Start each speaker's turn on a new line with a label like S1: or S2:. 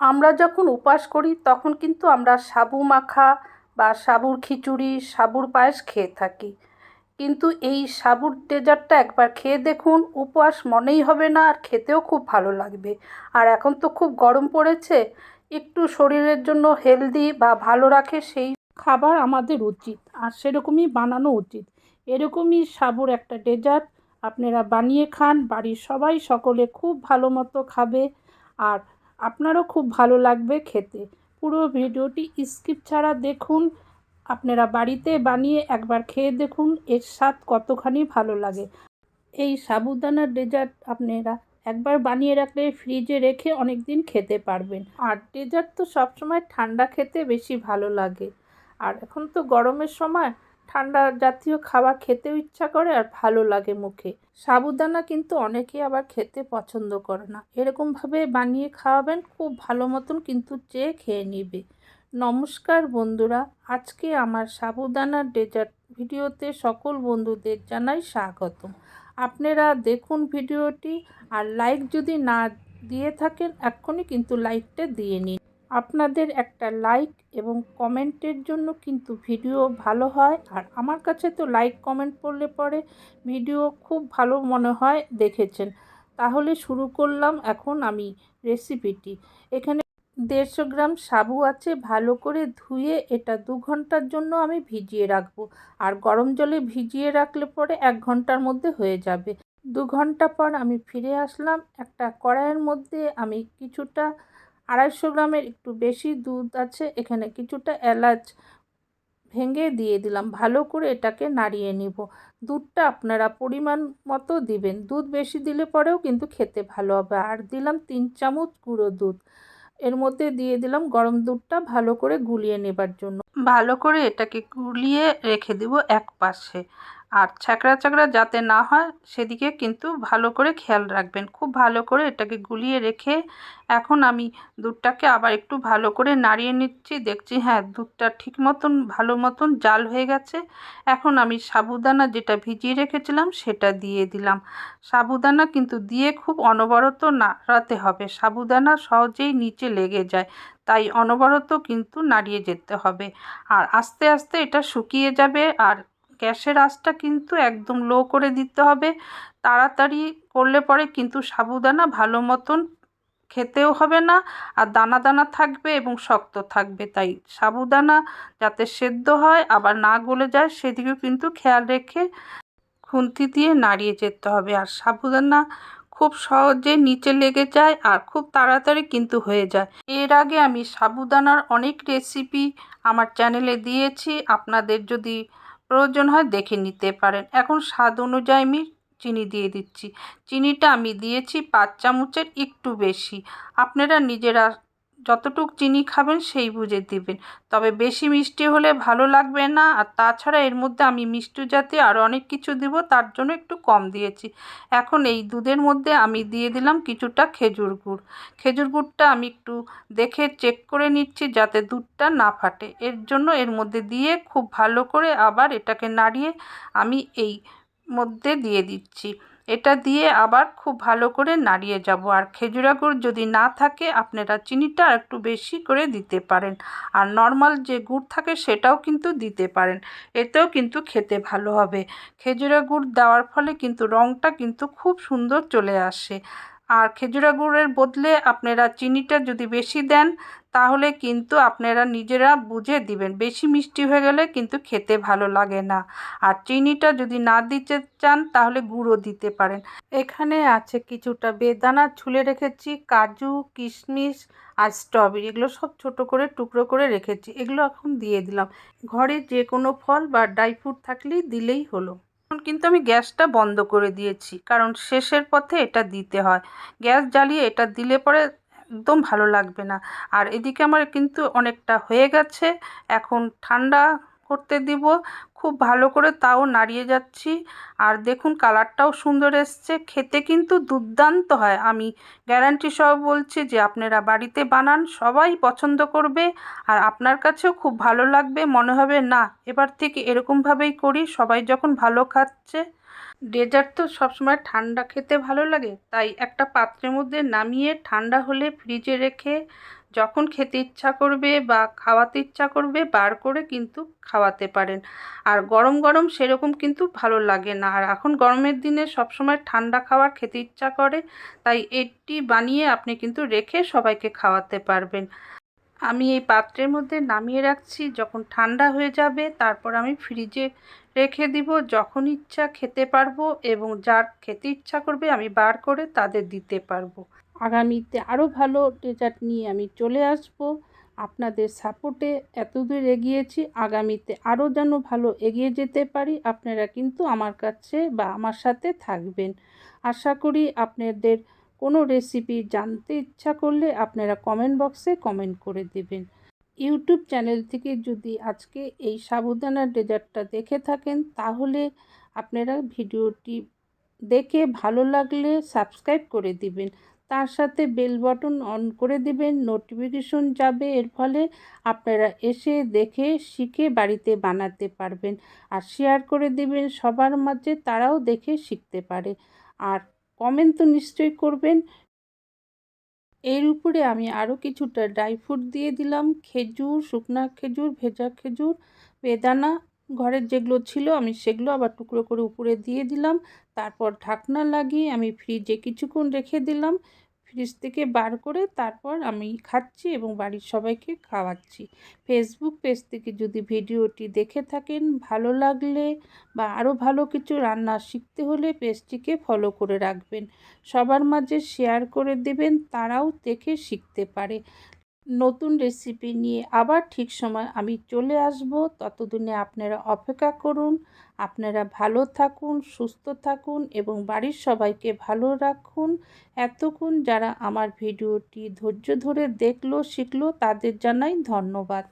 S1: আমরা যখন উপোস করি তখন কিন্তু আমরা সাবু মাখা বা সাবুর খিচুড়ি, সাবুর পায়েস খেয়ে থাকি। কিন্তু এই সাবুর ডেজার্টটা একবার খেয়ে দেখুন, উপোস মনেই হবে না আর খেতেও খুব ভালো লাগবে। আর এখন তো খুব গরম পড়েছে, একটু শরীরের জন্য হেলদি বা ভালো রাখে সেই খাবার আমাদের উচিত, আর সেরকমই বানানো উচিত। এরকমই সাবুর একটা ডেজার্ট আপনারা বানিয়ে খান, বাড়ির সবাই সকলে খুব ভালো মতো খাবে আর আপনারও খুব ভালো লাগবে খেতে। পুরো ভিডিওটি স্কিপ ছাড়া দেখুন, আপনারা বাড়িতে বানিয়ে একবার খেয়ে দেখুন এর স্বাদ কতখানি ভালো লাগে। এই সাবুদানার ডেজার্ট আপনারা একবার বানিয়ে রাখলে ফ্রিজে রেখে অনেক দিন খেতে পারবেন। আর ডেজার্ট তো সবসময় ঠান্ডা খেতে বেশি ভালো লাগে, আর এখন তো গরমের সময় ঠান্ডা জাতীয় খাবার খেতেও ইচ্ছা করে আর ভালো লাগে মুখে। সাবুদানা কিন্তু অনেকেই আবার খেতে পছন্দ করে না, এরকমভাবে বানিয়ে খাওয়াবেন, খুব ভালো মতন কিন্তু চেয়ে খেয়ে নেবে। নমস্কার বন্ধুরা, আজকে আমার সাবুদানার ডেজার্ট ভিডিওতে সকল বন্ধুদের জানাই স্বাগতম। আপনারা দেখুন ভিডিওটি, আর লাইক যদি না দিয়ে থাকেন এক্ষুনি কিন্তু লাইকটা দিয়ে নিন। আপনাদের একটা লাইক এবং কমেন্টের জন্য কিন্তু ভিডিও ভালো হয়, আর আমার কাছে তো লাইক কমেন্ট করলে পরে ভিডিও খুব ভালো মনে হয় দেখেছেন। তাহলে শুরু করলাম এখন আমি রেসিপিটি। এখানে 150 গ্রাম সাবু আছে, ভালো করে ধুয়ে এটা 2 ঘন্টার জন্য আমি ভিজিয়ে রাখবো। আর গরম জলে ভিজিয়ে রাখলে পরে 1 ঘন্টার মধ্যে হয়ে যাবে। 2 ঘন্টা পর আমি ফিরে আসলাম। একটা কড়াইয়ের মধ্যে আমি কিছুটা 250 গ্রামের একটু বেশি দুধ আছে, এখানে কিছুটা এলাচ ভেঙে দিয়ে দিলাম। ভালো করে এটাকে নাড়িয়ে নিব। দুধটা আপনারা পরিমাণ মতো দিবেন, দুধ বেশি দিলে পরেও কিন্তু খেতে ভালো হবে। আর দিলাম 3 চামচ গুঁড়ো দুধ, এর মধ্যে দিয়ে দিলাম গরম দুধটা ভালো করে গুলিয়ে নেবার জন্য। ভালো করে এটাকে গুলিয়ে রেখে দিব এক পাশে। আর ছ্যাঁকড়া ছ্যাঁকড়া যাতে না হয় সেদিকে কিন্তু ভালো করে খেয়াল রাখবেন। খুব ভালো করে এটাকে গুলিয়ে রেখে এখন আমি দুধটাকে আবার একটু ভালো করে নাড়িয়ে নিচ্ছি। দেখছি হ্যাঁ, দুধটা ঠিক মতন ভালো মতন জাল হয়ে গেছে। এখন আমি সাবুদানা যেটা ভিজিয়ে রেখেছিলাম সেটা দিয়ে দিলাম। সাবুদানা কিন্তু দিয়ে খুব অনবরত নাড়াতে হবে, সাবুদানা সহজেই নিচে লেগে যায়, তাই অনবরত কিন্তু নাড়িয়ে যেতে হবে। আর আস্তে আস্তে এটা শুকিয়ে যাবে। আর গ্যাসের আঁচটা কিন্তু একদম লো করে দিতে হবে। তাড়াতাড়ি করলে পরে কিন্তু সাবুদানা ভালো মতন খেতেও হবে না, আর দানা দানা থাকবে এবং শক্ত থাকবে। তাই সাবুদানা যাতে সেদ্ধ হয় আবার না গলে যায় সেদিকেও কিন্তু খেয়াল রেখে খুন্তি দিয়ে নাড়িয়ে যেতে হবে। আর সাবুদানা খুব সহজে নিচে লেগে যায় আর খুব তাড়াতাড়ি কিন্তু হয়ে যায়। এর আগে আমি সাবুদানার অনেক রেসিপি আমার চ্যানেলে দিয়েছি, আপনাদের যদি প্রয়োজন হয় দেখে নিতে পারেন। এখন স্বাদ অনুযায়ী আমি চিনি দিয়ে দিচ্ছি। চিনিটা আমি দিয়েছি 5 চামচের একটু বেশি। আপনারা নিজেরা যতটুক চিনি খাবেন সেই বুঝে দিবেন, তবে বেশি মিষ্টি হলে ভালো লাগবে না। আর তাছাড়া এর মধ্যে আমি মিষ্টি জাতীয় আরও অনেক কিছু দিব, তার জন্য একটু কম দিয়েছি। এখন এই দুধের মধ্যে আমি দিয়ে দিলাম কিছুটা খেজুর গুড়। খেজুর গুড়টা আমি একটু দেখে চেক করে নিচ্ছি যাতে দুধটা না ফাটে, এর জন্য এর মধ্যে দিয়ে খুব ভালো করে আবার এটাকে নাড়িয়ে আমি এই মধ্যে দিয়ে দিচ্ছি। এটা দিয়ে আবার খুব ভালো করে নাড়িয়ে যাব। আর খেজুরা গুড় যদি না থাকে আপনারা চিনিটা একটু বেশি করে দিতে পারেন, আর নর্মাল যে গুড় থাকে সেটাও কিন্তু দিতে পারেন, এতেও কিন্তু খেতে ভালো হবে। খেজুরা গুড় দেওয়ার ফলে কিন্তু রঙটা কিন্তু খুব সুন্দর চলে আসে। আর খেজুরা গুড়ের বদলে আপনারা চিনিটা যদি বেশি দেন তাহলে কিন্তু আপনারা নিজেরা বুঝে দিবেন, বেশি মিষ্টি হয়ে গেলে কিন্তু খেতে ভালো লাগে না। আর চিনিটা যদি না দিতে চান তাহলে গুঁড়ো দিতে পারেন। এখানে আছে কিছুটা বেদানা ছুলে রেখেছি, কাজু, কিশমিশ আর স্ট্রবেরি, এগুলো সব ছোট করে টুকরো করে রেখেছি, এগুলো এখন দিয়ে দিলাম। ঘরে যে কোনো ফল বা ড্রাই ফ্রুট থাকলেই দিলেই হলো। এখন কিন্তু আমি গ্যাসটা বন্ধ করে দিয়েছি, কারণ শেষের পথে এটা দিতে হয়। গ্যাস জ্বালিয়ে এটা দিলে পরে একদম ভালো লাগবে না। আর এদিকে আমার কিন্তু অনেকটা হয়ে গেছে, এখন ঠান্ডা করতে দিব। খুব ভালো করে তাও নাড়িয়ে যাচ্ছি। আর দেখুন কালারটাও সুন্দর এসছে, খেতে কিন্তু দুর্দান্ত হয়। আমি গ্যারান্টি সহ বলছি যে আপনারা বাড়িতে বানান, সবাই পছন্দ করবে আর আপনার কাছেও খুব ভালো লাগবে। মনে হবে না এবার থেকে এরকমভাবেই করি, সবাই যখন ভালো খাচ্ছে। ডেজার্ট তো সবসময় ঠান্ডা খেতে ভালো লাগে, তাই একটা পাত্রের মধ্যে নামিয়ে ঠান্ডা হলে ফ্রিজে রেখে যখন খেতে ইচ্ছা করবে বা খাওয়াতে ইচ্ছা করবে বার করে কিন্তু খাওয়াতে পারেন। আর গরম গরম সেরকম কিন্তু ভালো লাগে না, আর এখন গরমের দিনে সবসময় ঠান্ডা খাবার খেতে ইচ্ছা করে, তাই এটি বানিয়ে আপনি কিন্তু রেখে সবাইকে খাওয়াতে পারবেন। আমি এই পাত্রের মধ্যে নামিয়ে রাখছি, যখন ঠান্ডা হয়ে যাবে তারপর আমি ফ্রিজে রেখে দিব, যখন ইচ্ছা খেতে পারবো এবং যার খেতে ইচ্ছা করবে আমি বার করে তাদের দিতে পারবো। আগামীতে আরও ভালো ডেজার্ট নিয়ে আমি চলে আসব। আপনাদের সাপোর্টে এতদূর এগিয়েছি, আগামীতে আরও যেন ভালো এগিয়ে যেতে পারি আপনারা কিন্তু আমার কাছে বা আমার সাথে থাকবেন। আশা করি আপনাদের কোনো রেসিপি জানতে ইচ্ছা করলে আপনারা কমেন্ট বক্সে কমেন্ট করে দেবেন। ইউটিউব চ্যানেল থেকে যদি আজকে এই সাবুদানার ডেজার্টটা দেখে থাকেন তাহলে আপনারা ভিডিওটি দেখে ভালো লাগলে সাবস্ক্রাইব করে দিবেন, তার সাথে বেল বাটন অন করে দিবেন, নোটিফিকেশন যাবে, এর ফলে আপনারা এসে দেখে শিখে বাড়িতে বানাতে পারবেন। আর শেয়ার করে দিবেন সবার মাঝে, তারাও দেখে শিখতে পারে। আর কমেন্ট তো নিশ্চয়ই করবেন। এর উপরে আমি আরও কিছুটা ড্রাই ফ্রুট দিয়ে দিলাম, খেজুর, শুকনা খেজুর, ভেজা খেজুর, বেদানা ঘরের যেগুলো ছিল আমি সেগুলো আবার টুকরো করে উপরে দিয়ে দিলাম। তারপর ঢাকনা লাগিয়ে আমি ফ্রিজে কিছুক্ষণ রেখে দিলাম। ফ্রিজ থেকে বার করে তারপর আমি খাচ্ছি এবং বাড়ির সবাইকে খাওয়াচ্ছি। ফেসবুক পেজ থেকে যদি ভিডিওটি দেখে থাকেন, ভালো লাগলে বা আরও ভালো কিছু রান্না শিখতে হলে পেজটিকে ফলো করে রাখবেন, সবার মাঝে শেয়ার করে দেবেন, তারাও দেখে শিখতে পারে। নতুন রেসিপি নিয়ে আবার ঠিক সময় আমি চলে আসব, ততদিনে আপনারা অপেক্ষা করুন। আপনারা ভালো থাকুন, সুস্থ থাকুন এবং বাড়ির সবাইকে ভালো রাখুন। এতক্ষণ যারা আমার ভিডিওটি ধৈর্য ধরে দেখলো, শিখলো, তাদের জানাই ধন্যবাদ।